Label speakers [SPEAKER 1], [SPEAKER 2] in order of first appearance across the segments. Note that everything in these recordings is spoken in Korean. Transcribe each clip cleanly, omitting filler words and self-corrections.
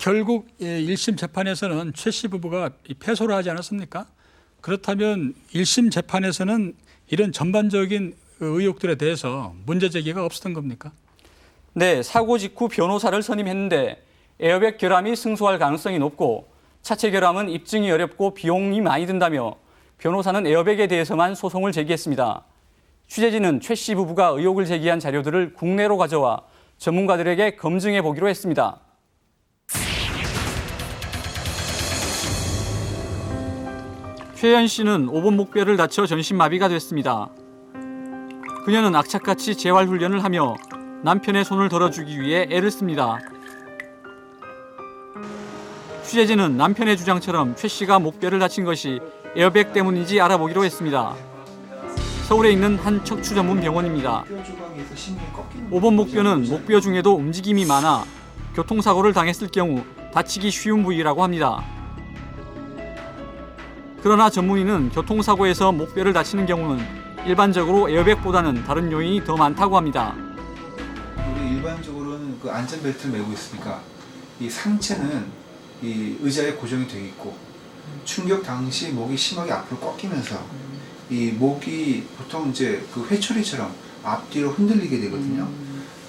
[SPEAKER 1] 결국 1심 재판에서는 최 씨 부부가 패소를 하지 않았습니까? 그렇다면 1심 재판에서는 이런 전반적인 의혹들에 대해서 문제 제기가 없었던 겁니까?
[SPEAKER 2] 네, 사고 직후 변호사를 선임했는데 에어백 결함이 승소할 가능성이 높고 차체 결함은 입증이 어렵고 비용이 많이 든다며 변호사는 에어백에 대해서만 소송을 제기했습니다. 취재진은 최 씨 부부가 의혹을 제기한 자료들을 국내로 가져와 전문가들에게 검증해 보기로 했습니다. 최현 씨는 오본 목뼈를 다쳐 전신마비가 됐습니다. 그녀는 악착같이 재활훈련을 하며 남편의 손을 덜어주기 위해 애를 씁니다. 취재진은 남편의 주장처럼 최 씨가 목뼈를 다친 것이 에어백 때문인지 알아보기로 했습니다. 서울에 있는 한 척추 전문 병원입니다. 오본 목뼈는 목뼈 중에도 움직임이 많아 교통사고를 당했을 경우 다치기 쉬운 부위라고 합니다. 그러나 전문의는 교통사고에서 목뼈를 다치는 경우는 일반적으로 에어백보다는 다른 요인이 더 많다고 합니다.
[SPEAKER 3] 우리 일반적으로는 그 안전벨트를 메고 있으니까 이 상체는 이 의자에 고정이 되어 있고 충격 당시 목이 심하게 앞으로 꺾이면서 이 목이 보통 이제 그 회초리처럼 앞뒤로 흔들리게 되거든요.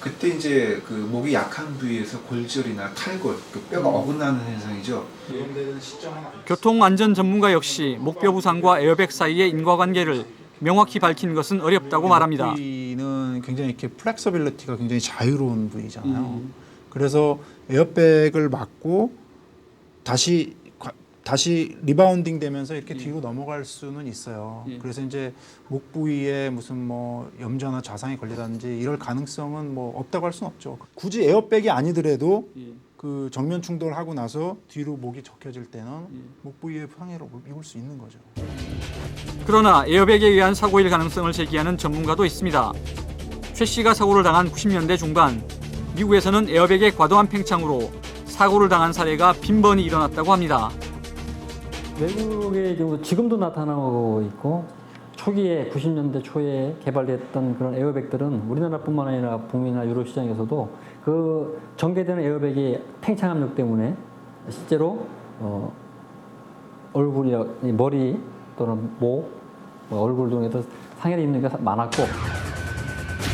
[SPEAKER 3] 그때 이제 그 목이 약한 부위에서 골절이나 탈골, 그 뼈가 어긋나는 현상이죠.
[SPEAKER 2] 교통안전 전문가 역시 목뼈 부상과 에어백 사이의 인과관계를 명확히 밝히는 것은 어렵다고 말합니다.
[SPEAKER 4] 부위는 굉장히 이렇게 플렉서빌리티가 굉장히 자유로운 부위잖아요. 그래서 에어백을 맞고 다시 리바운딩 되면서 이렇게 뒤로 넘어갈 수는 있어요. 그래서 이제 목 부위에 무슨 뭐 염좌나 자상이 걸리다든지 이럴 가능성은 뭐 없다고 할 수는 없죠. 굳이 에어백이 아니더라도 그 정면 충돌을 하고 나서 뒤로 목이 적혀질 때는 목 부위에 상해를 입을 수 있는 거죠.
[SPEAKER 2] 그러나 에어백에 의한 사고일 가능성을 제기하는 전문가도 있습니다. 최 씨가 사고를 당한 90년대 중반, 미국에서는 에어백의 과도한 팽창으로 사고를 당한 사례가 빈번히 일어났다고 합니다.
[SPEAKER 5] 외국의 경우 지금도 나타나고 있고 초기에 90년대 초에 개발됐던 그런 에어백들은 우리나라뿐만 아니라 북미나 유럽 시장에서도 그 전개되는 에어백의 팽창 압력 때문에 실제로 얼굴이나 머리 또는 목, 얼굴 등에도 상해를 입는 게 많았고.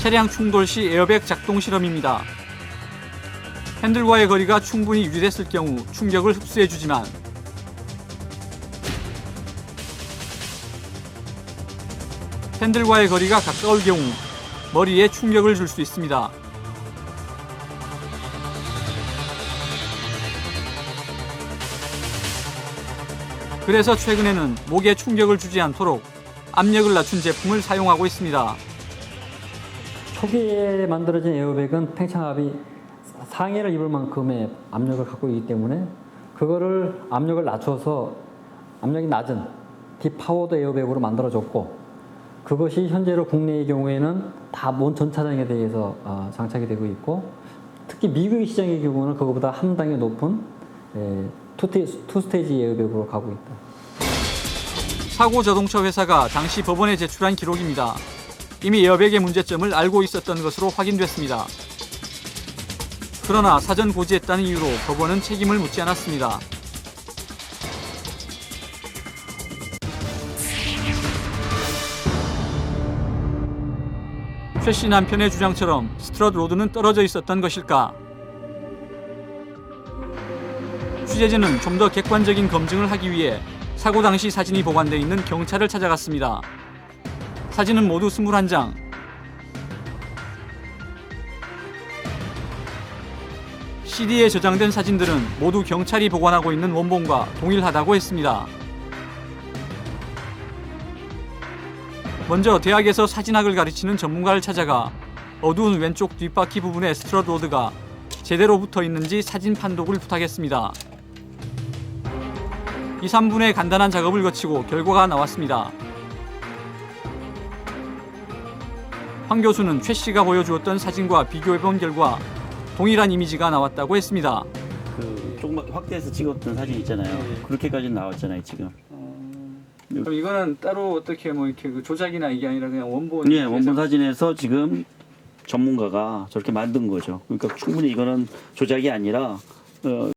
[SPEAKER 2] 차량 충돌 시 에어백 작동 실험입니다. 핸들과의 거리가 충분히 유지됐을 경우 충격을 흡수해주지만 핸들과의 거리가 가까울 경우 머리에 충격을 줄 수 있습니다. 그래서 최근에는 목에 충격을 주지 않도록 압력을 낮춘 제품을 사용하고 있습니다.
[SPEAKER 5] 초기에 만들어진 에어백은 팽창압이 상해를 입을 만큼의 압력을 갖고 있기 때문에 그거를 압력을 낮춰서 압력이 낮은 디파워드 에어백으로 만들어졌고, 그것이 현재로 국내의 경우에는 다 전 차량에 대해서 장착이 되고 있고, 특히 미국 시장의 경우는 그것보다 한 단계 높은 투스테이지 에어백으로 가고 있다.
[SPEAKER 2] 사고 자동차 회사가 당시 법원에 제출한 기록입니다. 이미 에어백의 문제점을 알고 있었던 것으로 확인됐습니다. 그러나 사전 고지했다는 이유로 법원은 책임을 묻지 않았습니다. 최 씨 남편의 주장처럼 스트럿 로드는 떨어져 있었던 것일까? 취재진은 좀 더 객관적인 검증을 하기 위해 사고 당시 사진이 보관돼 있는 경찰을 찾아갔습니다. 사진은 모두 21장. CD에 저장된 사진들은 모두 경찰이 보관하고 있는 원본과 동일하다고 했습니다. 먼저 대학에서 사진학을 가르치는 전문가를 찾아가 어두운 왼쪽 뒷바퀴 부분에 스트럿 로드가 제대로 붙어 있는지 사진 판독을 부탁했습니다. 2, 3분의 간단한 작업을 거치고 결과가 나왔습니다. 황 교수는 최 씨가 보여주었던 사진과 비교해본 결과 동일한 이미지가 나왔다고 했습니다.
[SPEAKER 6] 조금 확대해서 찍었던 사진 있잖아요. 그렇게까지 나왔잖아요, 지금.
[SPEAKER 2] 그럼 이거는 따로 어떻게 뭐 이렇게 조작이나 이게 아니라 그냥 원본?
[SPEAKER 6] 예, 원본 사진에서 지금 전문가가 저렇게 만든 거죠. 그러니까 충분히 이거는 조작이 아니라